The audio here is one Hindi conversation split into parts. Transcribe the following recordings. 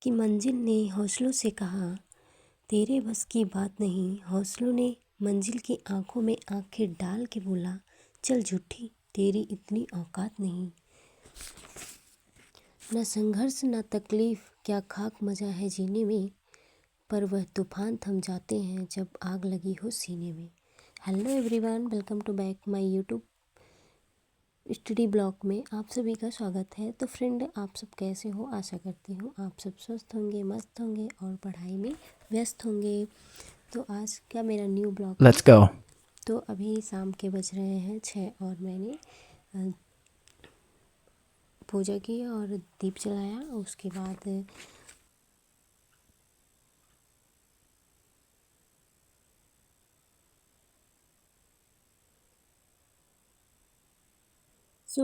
कि मंजिल ने हौसलों से कहा, तेरे बस की बात नहीं। हौसलों ने मंजिल की आंखों में आंखें डाल के बोला, चल झूठी, तेरी इतनी औकात नहीं। न संघर्ष न तकलीफ, क्या खाक मजा है जीने में, पर वह तूफान थम जाते हैं जब आग लगी हो सीने में। Hello everyone, welcome to back my YouTube study blog में आप सभी का स्वागत है। तो फ्रेंड, आप सब कैसे हो? आशा करती हूँ आप सब स्वस्थ होंगे, मस्त होंगे और पढ़ाई में व्यस्त होंगे। तो आज का मेरा न्यू ब्लॉग Let's go. तो अभी शाम के बज रहे हैं 6 और मैंने पूजा की और दीप जलाया। उसके बाद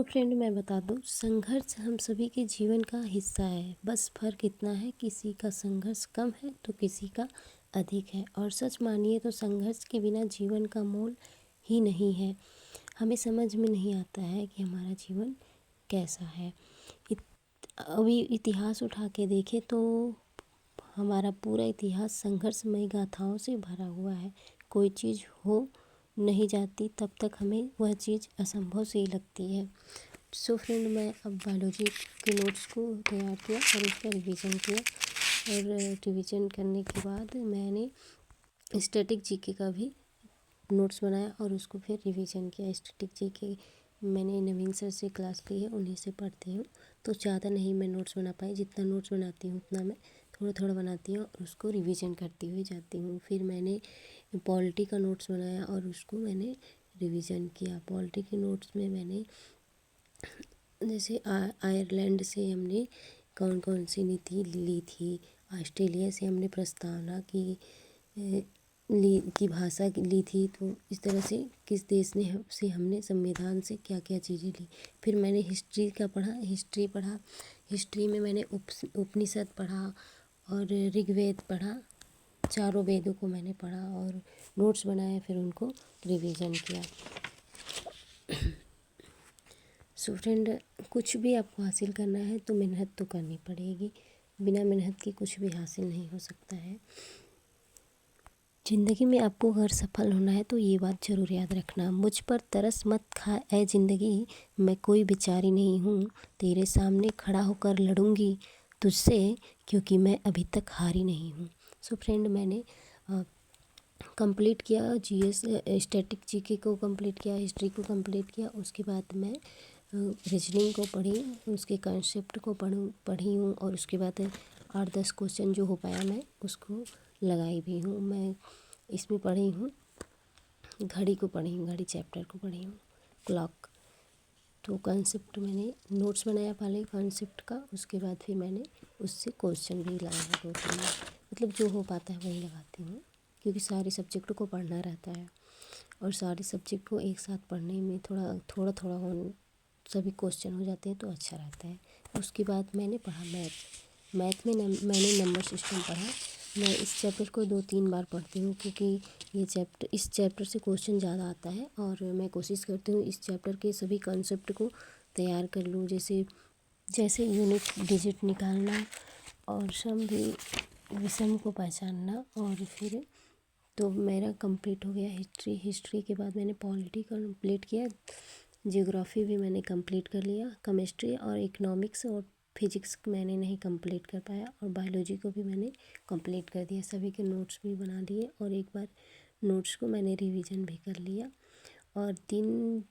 फ्रेंड, मैं बता दूं, संघर्ष हम सभी के जीवन का हिस्सा है। बस फर्क इतना है, किसी का संघर्ष कम है तो किसी का अधिक है। और सच मानिए तो संघर्ष के बिना जीवन का मोल ही नहीं है। हमें समझ में नहीं आता है कि हमारा जीवन कैसा है। अभी इतिहास उठा के देखें तो हमारा पूरा इतिहास संघर्षमय गाथाओं से भरा हुआ है। कोई चीज़ हो नहीं जाती तब तक हमें वह चीज़ असंभव सी लगती है। फ्रेंड, मैं अब बायोलॉजी के नोट्स को तैयार किया और उसका रिवीजन किया। और रिवीजन करने के बाद मैंने स्टैटिक जीके का भी नोट्स बनाया और उसको फिर रिवीजन किया। स्टैटिक जीके मैंने नवीन सर से क्लास ली है, उन्हीं से पढ़ती हूँ। तो ज़्यादा नहीं मैं नोट्स बना पाई, जितना नोट्स बनाती हूँ उतना मैं थोड़ा थोड़ा बनाती हूँ और उसको रिवीजन करती हुई जाती हूँ। फिर मैंने पॉलिटी का नोट्स बनाया और उसको मैंने रिवीजन किया। पॉलिटी के नोट्स में मैंने जैसे आयरलैंड से हमने कौन कौन सी नीति ली थी, ऑस्ट्रेलिया से हमने प्रस्तावना की भाषा ली थी। तो इस तरह से किस देश ने से हमने संविधान से क्या क्या चीज़ें ली। फिर मैंने हिस्ट्री का पढ़ा, हिस्ट्री में मैंने उपनिषद पढ़ा और ऋग्वेद पढ़ा। चारों वेदों को मैंने पढ़ा और नोट्स बनाया, फिर उनको रिवीजन किया। फ्रेंड, कुछ भी आपको हासिल करना है तो मेहनत तो करनी पड़ेगी। बिना मेहनत के कुछ भी हासिल नहीं हो सकता है। ज़िंदगी में आपको अगर सफल होना है तो ये बात ज़रूर याद रखना, मुझ पर तरस मत खा ऐ ज़िंदगी, मैं कोई बेचारी नहीं हूँ, तेरे सामने खड़ा होकर लड़ूंगी तुझसे, क्योंकि मैं अभी तक हारी नहीं हूँ। फ्रेंड, मैंने कंप्लीट किया जीएस, स्टैटिक जीके को कंप्लीट किया, हिस्ट्री को कंप्लीट किया। उसके बाद मैं रीजनिंग को पढ़ी, उसके कॉन्सेप्ट को पढ़ी हूँ और उसके बाद 8-10 क्वेश्चन जो हो पाया मैं उसको लगाई भी हूँ। मैं इसमें पढ़ी हूँ, घड़ी को पढ़ी हूँ, घड़ी चैप्टर को पढ़ी हूँ, क्लॉक। तो कॉन्सेप्ट मैंने नोट्स बनाया पहले कॉन्सेप्ट का, उसके बाद फिर मैंने उससे क्वेश्चन भी लगाया 2-3, मतलब जो हो पाता है वही लगाती हूँ, क्योंकि सारे सब्जेक्ट को पढ़ना रहता है और सारे सब्जेक्ट को एक साथ पढ़ने में थोड़ा थोड़ा हो सभी क्वेश्चन हो जाते हैं तो अच्छा रहता है। उसके बाद मैंने पढ़ा मैथ में मैंने नंबर सिस्टम पढ़ा। मैं इस चैप्टर को 2-3 बार पढ़ती हूँ, क्योंकि इस चैप्टर से क्वेश्चन ज़्यादा आता है और मैं कोशिश करती हूँ इस चैप्टर के सभी कॉन्सेप्ट को तैयार कर लूँ। जैसे यूनिट डिजिट निकालना और सम भी विषम को पहचानना। और फिर तो मेरा कंप्लीट हो गया हिस्ट्री के बाद मैंने पॉलिटी कंप्लीट किया, जियोग्राफी भी मैंने कंप्लीट कर लिया, केमिस्ट्री और इकोनॉमिक्स और फिजिक्स मैंने नहीं कंप्लीट कर पाया और बायोलॉजी को भी मैंने कंप्लीट कर दिया। सभी के नोट्स भी बना लिए और एक बार नोट्स को मैंने रिवीजन भी कर लिया। और 3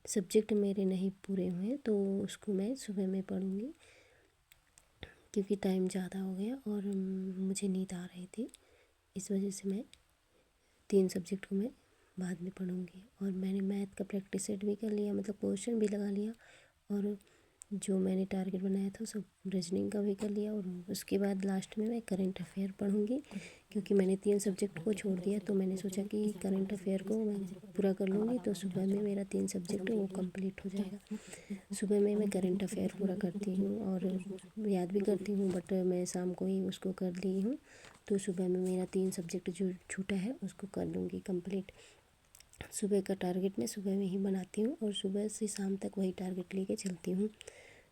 सब्जेक्ट मेरे नहीं पूरे हुए तो उसको मैं सुबह में पढ़ूँगी, क्योंकि टाइम ज़्यादा हो गया और मुझे नींद आ रही थी। इस वजह से मैं 3 सब्जेक्ट को मैं बाद में पढ़ूँगी। और मैंने मैथ का प्रैक्टिस सेट भी कर लिया, मतलब क्वेश्चन भी लगा लिया और जो मैंने टारगेट बनाया था सब रीजनिंग का भी कर लिया। और उसके बाद लास्ट में मैं करंट अफेयर पढ़ूँगी, क्योंकि मैंने 3 सब्जेक्ट को छोड़ दिया तो मैंने सोचा कि करंट अफेयर को मैं पूरा कर लूँगी तो सुबह में मेरा 3 सब्जेक्ट वो कंप्लीट हो जाएगा। सुबह में मैं करंट अफेयर पूरा करती हूँ और याद भी करती हूँ, बट मैं शाम को ही उसको कर ली हूँ। तो सुबह में मेरा 3 सब्जेक्ट जो छूटा है उसको कर लूँगी कंप्लीट। सुबह का टारगेट मैं सुबह में ही बनाती हूँ और सुबह से शाम तक वही टारगेट लेके चलती हूँ।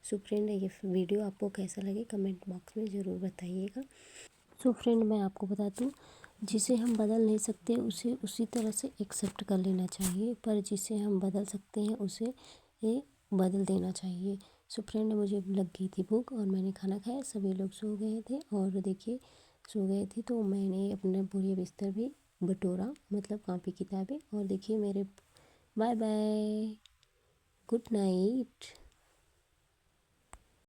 सो फ्रेंड, ये वीडियो आपको कैसा लगे कमेंट बॉक्स में ज़रूर बताइएगा। सो फ्रेंड, मैं आपको बता दूँ, जिसे हम बदल नहीं सकते उसे उसी तरह से एक्सेप्ट कर लेना चाहिए, पर जिसे हम बदल सकते हैं उसे ये बदल देना चाहिए। सो फ्रेंड, मुझे लग गई थी भूख और मैंने खाना खाया, सभी लोग सो गए थे और देखिए सो गए थे, तो मैंने अपना पूरे बिस्तर भी बटोरा, मतलब कॉपी किताबें, और देखिए मेरे बाय बाय, गुड नाइट।